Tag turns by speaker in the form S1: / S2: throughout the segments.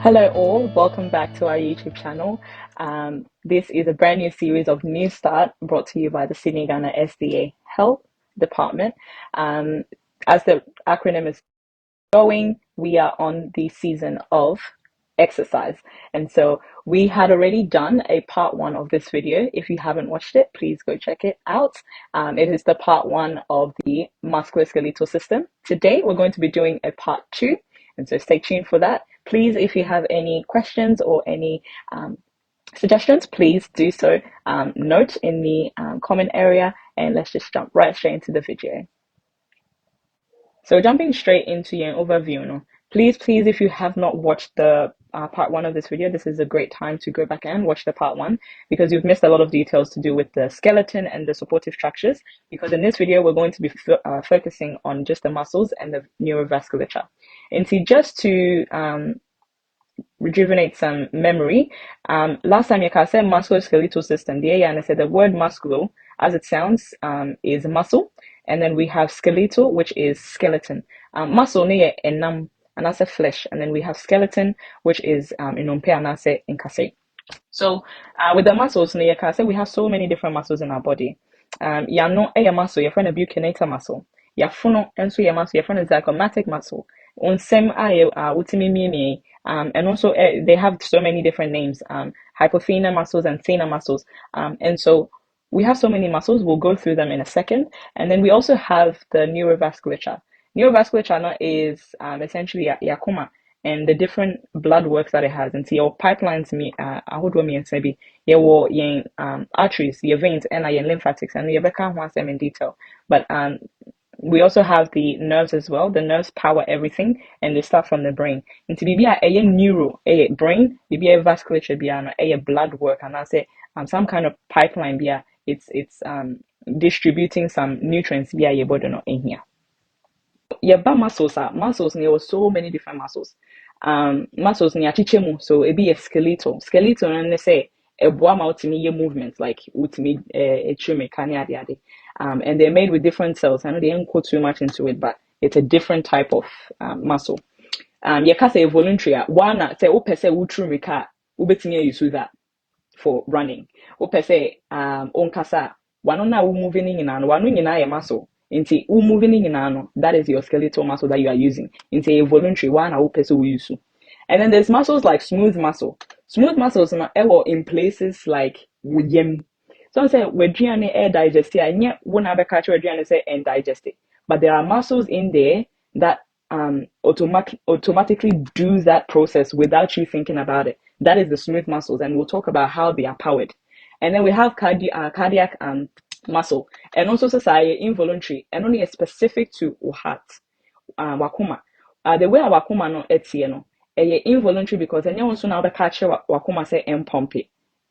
S1: Hello all, welcome back to our YouTube channel. This is a brand new series of New Start brought to you by the Sydney-Ghana SDA Health Department. As the acronym is going, we are on the season of exercise. And so we had already done a part one of this video. If you haven't watched it, please go check it out. It is the part one of the musculoskeletal system. Today, we're going to be doing a part two. And so stay tuned for that. Please, if you have any questions or any suggestions, please do so. Note in the comment area, and let's just jump right straight into the video. So jumping straight into your overview, no? Please, if you have not watched the part one of this video, this is a great time to go back and watch the part one because you've missed a lot of details to do with the skeleton and the supportive structures. Because in this video, we're going to be focusing on just the muscles and the neurovasculature. And see, just to rejuvenate some memory, last time you said musculoskeletal system, and I said the word musculo, as it sounds, is muscle. And then we have skeletal, which is skeleton. Muscle ne enam, and that's a flesh. And then we have skeleton, which is inompe and that's inkase. So with the muscles, we have so many different muscles in our body. Yano a muscle, your friend a buccinator muscle. Yafuno and so your muscle, your friend is zygomatic muscle. Unsem utimi and also they have so many different names, hypothenar muscles and thenar muscles. And so we have so many muscles, we'll go through them in a second. And then we also have the neurovasculature. Neurovasculature is essentially yakoma and the different blood works that it has. And so your pipelines, I would and say, your arteries, your veins, and your lymphatics, and your can't want them in detail. But we also have the nerves as well. The nerves power everything, and they start from the brain. And to be a neuro, a brain, be a vasculature, be a blood work, and I say some kind of pipeline, be it's distributing some nutrients, be a body no in here. Yeah, but muscles there were so many different muscles. Muscles near chichemu, so it be a skeletal and they say a boam ultimate movement like ultimate a chume kanyadi. And they're made with different cells. I know they didn't go too much into it, but it's a different type of muscle. You can say voluntary one say ope say utrumika ubetini use that for running. Ope say onkasa one na moving in and one in a muscle. Into moving in that is your skeletal muscle that you are using. Into a voluntary one I will use. And then there's muscles like smooth muscle. Smooth muscles are in places like yem. So I say we're doing air digest and yet when I catch we're doing say and digest it. But there are muscles in there that automatically do that process without you thinking about it. That is the smooth muscles, and we'll talk about how they are powered. And then we have cardiac muscle, and also society involuntary, and only specific to heart, wakuma. The way our wakuma no etie no, involuntary because any also now the catch wakuma say pump it.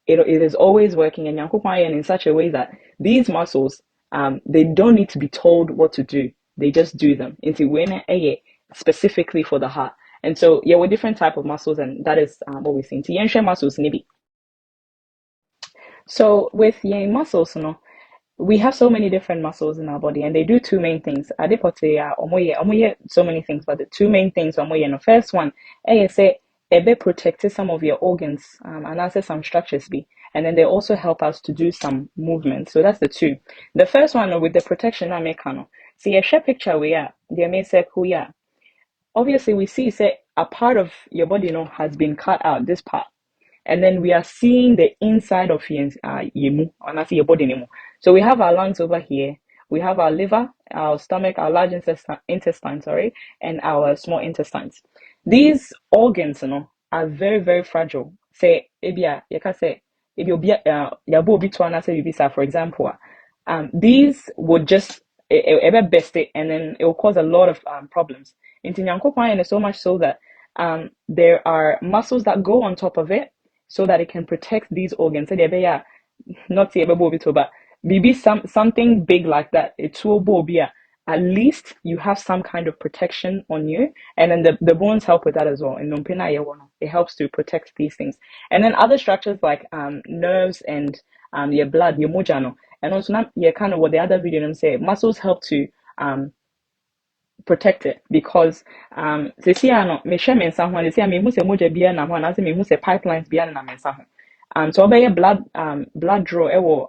S1: It is always working, and yankupaya in such a way that these muscles, they don't need to be told what to do; they just do them. Into when specifically for the heart, and so yeah, with different type of muscles, and that is what we see. Into yenshe muscles maybe. So with yen muscles, we have so many different muscles in our body, and they do two main things. Adepote so many things, but the two main things the first one, say ebe protect some of your organs, and also some structures be, and then they also help us to do some movement. So that's the two. The first one with the protection amekano. See a share picture we are, they may say kuya. Obviously we see say a part of your body has been cut out, this part. And then we are seeing the inside of yemu, and I see your body anymore. So we have our lungs over here. We have our liver, our stomach, our large intestine, and our small intestines. These organs, are very, very fragile. Say, you can say, if for example, these would just ever best it, and then it will cause a lot of problems. In Tinyankopon, so much so that there are muscles that go on top of it, so that it can protect these organs. So they not but maybe something big like that. It's at least you have some kind of protection on you, and then the bones help with that as well. And it helps to protect these things. And then other structures like nerves and your blood, your mojano, and also kind of what the other video say. Muscles help to protect it because sisi ano me share me nsa ho sisi me hu se moja bia na ho na se me hu se pipelines bia na me nsa ho so obey blood draw ewo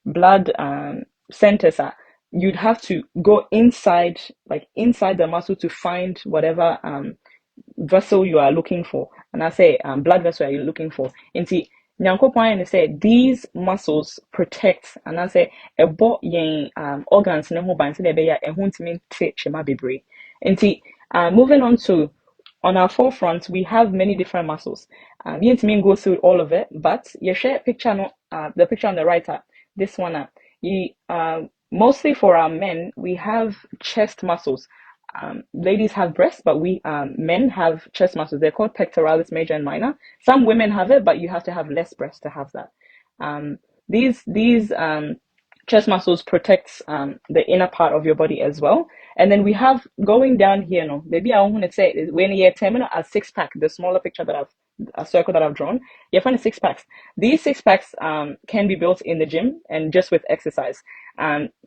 S1: blood centers are, you'd have to go inside, like inside the muscle to find whatever vessel you are looking for. And I say blood vessel you're looking for. Into Nyankopon say these muscles protect, and I say ebo yen organs ne ho ban se de be ya ehun timi te chema bebre. Into moving on to on our forefront, we have many different muscles. You need to go through all of it, but you share picture no, the picture on the right this one mostly for our men, we have chest muscles. Ladies have breasts, but we men have chest muscles. They're called pectoralis major and minor. Some women have it, but you have to have less breasts to have that. These chest muscles protects the inner part of your body as well. And then we have going down here, no, maybe I want to say when you're terminal a six pack, the smaller picture that I've a circle that I've drawn, you find six packs. These six packs can be built in the gym and just with exercise.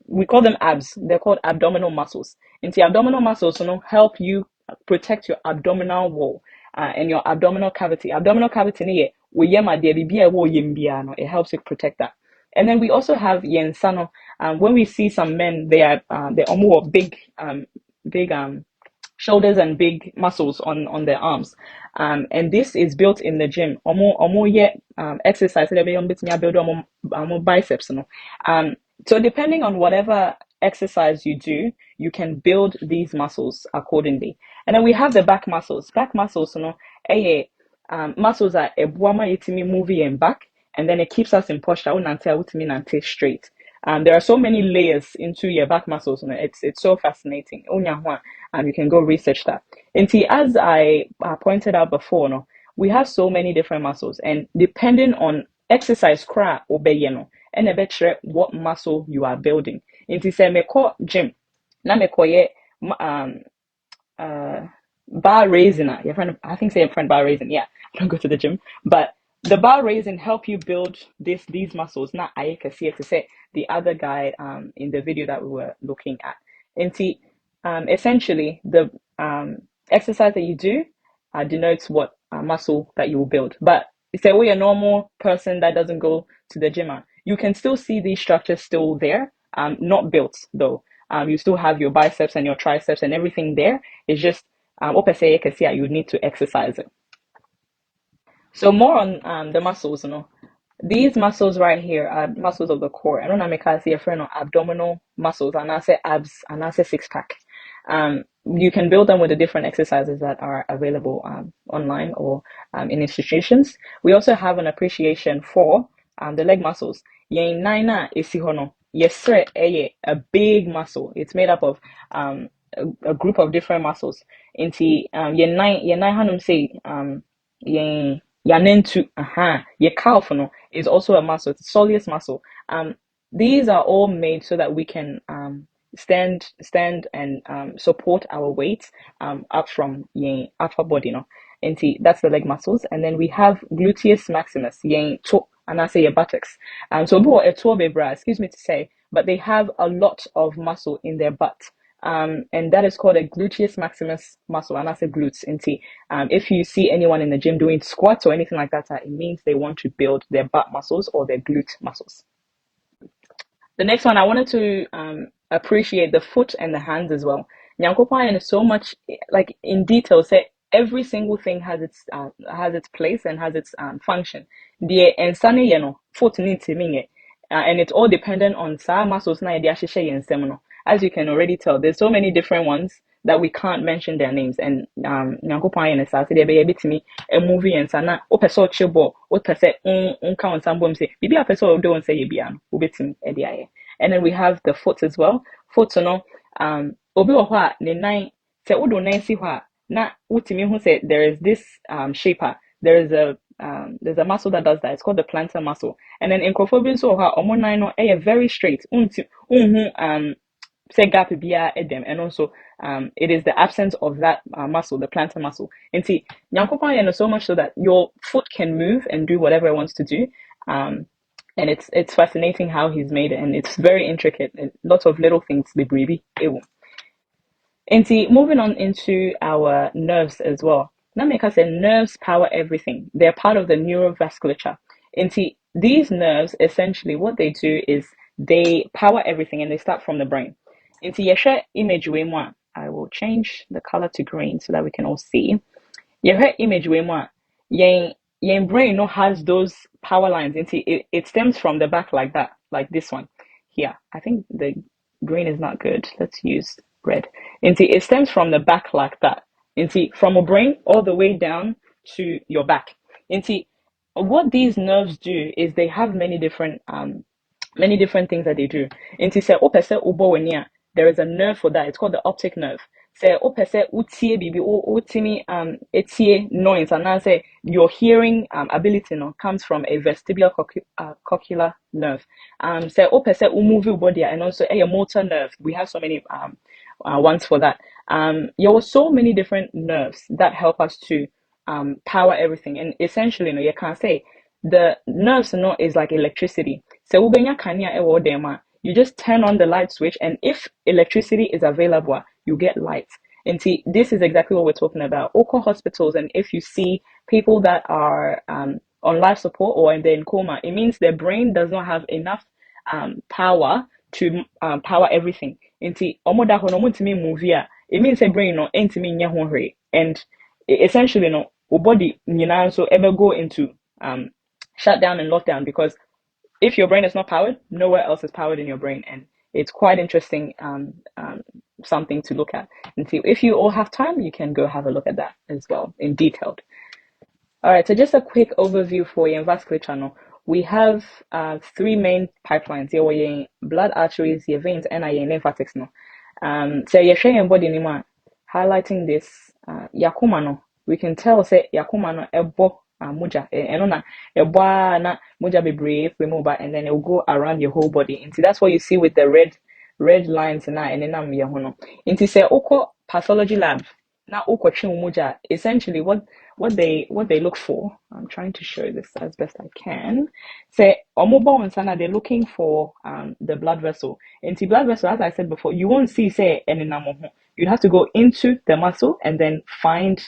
S1: We call them abs. They're called abdominal muscles. And the abdominal muscles, help you protect your abdominal wall and your abdominal cavity. Abdominal cavity, it helps you protect that. And then we also have yensano. When we see some men, they're more big shoulders and big muscles on their arms. And this is built in the gym. Exercise, build biceps. So depending on whatever exercise you do, you can build these muscles accordingly. And then we have the back muscles. Back muscles, muscles are a movie and back, and then it keeps us in posture straight. There are so many layers into your back muscles, it's so fascinating. You can go research that. And see, as I pointed out before, we have so many different muscles, and depending on exercise and what muscle you are building. Into say me call gym, na me call bar raising. Your friend, I think say your friend bar raising. Yeah, I don't go to the gym, but the bar raising help you build these muscles. Not I can see it to say the other guy in the video that we were looking at. And see, essentially the exercise that you do denotes what muscle that you will build. But say we're a normal person that doesn't go to the gym, you can still see these structures still there, not built though. You still have your biceps and your triceps and everything there. It's just you need to exercise it. So more on the muscles, These muscles right here are muscles of the core. I don't know if I see a friend of abdominal muscles, and I say abs, and I say six pack. You can build them with the different exercises that are available online or in institutions. We also have an appreciation for the leg muscles. Yen nina isihono. Yes, a big muscle. It's made up of a group of different muscles. Inti yen nine hanum say yen yanentu your calf is also a muscle. It's a soleus muscle. These are all made so that we can stand and support our weight up from the upper body, and see that's the leg muscles. And then we have gluteus maximus, to, and I say your buttocks. So a toe bebra, excuse me to say, but they have a lot of muscle in their butt. And that is called a gluteus maximus muscle, and that's a glutes. And see, if you see anyone in the gym doing squats or anything like that, it means they want to build their butt muscles or their glute muscles. The next one, I wanted to appreciate the foot and the hands as well. Nyankopon is so much like in detail. Say every single thing has its place and has its function. The ensane foot needs to mean it, and it's all dependent on sa muscles na as you can already tell, there's so many different ones that we can't mention their names. And Nyankopon is say be a bit to me a movie and sana o person chibo o pese count some say bibi a person don't say yebia no ubetim ediaye. And then we have the foot as well. Foot no obi wo ho ne nine say odo nine si ho na utimi hu say there is this shaper. There's a muscle that does that. It's called the plantar muscle. And then in crofobin so ha omo nine no very straight. Say gap edem, and also it is the absence of that muscle, the plantar muscle. And see, Nyankopon so much so that your foot can move and do whatever it wants to do. And it's fascinating how he's made it, and it's very intricate and lots of little things be breathy. Moving on into our nerves as well. Now, make us say nerves power everything. They're part of the neurovasculature. These nerves, essentially, what they do is they power everything and they start from the brain. Yesha image we want. I will change the color to green so that we can all see. Your image way more. Your brain no has those power lines. It stems from the back like that, like this one here. I think the green is not good. Let's use red. It stems from the back like that. From a brain all the way down to your back. What these nerves do is they have many different things that they do. Nti sɛ wopɛ sɛ wobɔ w'ani a, there is a nerve for that. It's called the optic nerve. Sɛ wopɛ sɛ wotie biribi, wotumi etie noise anaasɛ your hearing ability no comes from a vestibular cochlear nerve. Sɛ wopɛ sɛ move your body and also a motor nerve. We have so many ones for that. There were so many different nerves that help us to power everything. And essentially, you can say the nerves is like electricity. So you just turn on the light switch, and if electricity is available, you get light. And see, this is exactly what we're talking about. Oko hospitals, and if you see people that are on life support or in coma, it means their brain does not have enough power to power everything. Nti omo da hono mutimi movie a it means a brain no entimi nya ho hwe, and essentially no body nyina so ever go into shut down and lockdown, because if your brain is not powered, nowhere else is powered in your brain. And it's quite interesting, something to look at. And see, if you all have time, you can go have a look at that as well in detail. All right, so just a quick overview for your vascular channel. We have three main pipelines. Your blood arteries, your veins, and your lymphatics. No, so you're showing your body anymore. Highlighting this, yakuma no, we can tell say yakuma no ebo muja, and na ebo na muja be brave, remove, and then it will go around your whole body. And see, that's what you see with the red lines and then I'm yahono. Into say oko pathology lab. Now oko muja. Essentially, what they look for. I'm trying to show this as best I can. Say omobo and sana, they're looking for the blood vessel. Into blood vessel, as I said before, you won't see say any namo. You'd have to go into the muscle and then find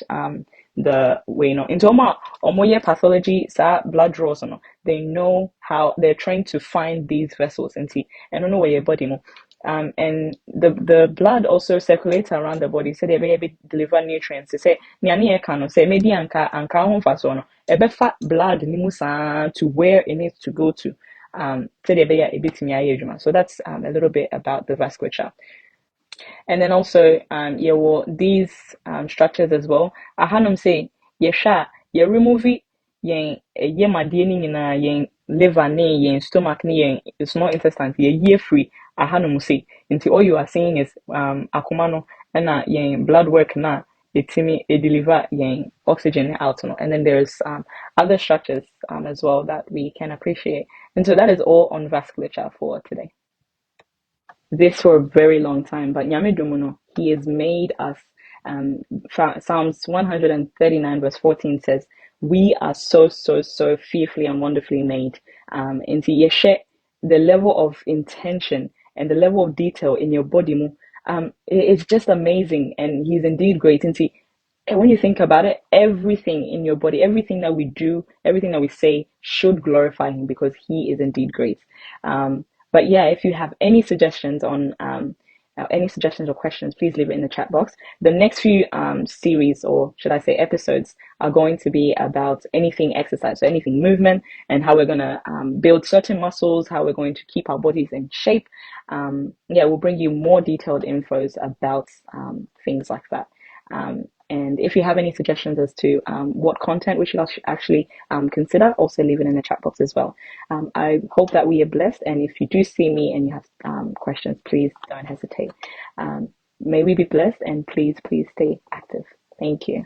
S1: the way, into omoye pathology sa blood draws, they know how they're trying to find these vessels and see, I don't know where your body and the blood also circulates around the body, so they be able to deliver nutrients. They say niani ekano say maybe anka hon faso no ebefa blood ni musa to where it needs to go to, so they be a bit so that's a little bit about the vasculature. And then also, these structures as well. Ahanum say, yesha, ye remove yen ye madini na yen liver ne yen stomach ne yen small intestine ye free. Ahanum say, into all you are saying is akumano and yen blood work na it deliver yen oxygen out, and then there's other structures as well that we can appreciate. And so that is all on vasculature for today. This for a very long time, but Nyame Dumuno, he has made us. Psalms 139 verse 14 says, "We are so fearfully and wonderfully made." Into Yeshe, the level of intention and the level of detail in your body, it's just amazing, and he's indeed great. And when you think about it, everything in your body, everything that we do, everything that we say should glorify him, because he is indeed great. But yeah, if you have any suggestions on any suggestions or questions, please leave it in the chat box. The next few series, or should I say episodes, are going to be about anything exercise, so anything movement, and how we're going to build certain muscles, how we're going to keep our bodies in shape. We'll bring you more detailed infos about things like that. And if you have any suggestions as to what content we should actually consider, also leave it in the chat box as well. I hope that we are blessed. And if you do see me and you have questions, please don't hesitate. May we be blessed, and please stay active. Thank you.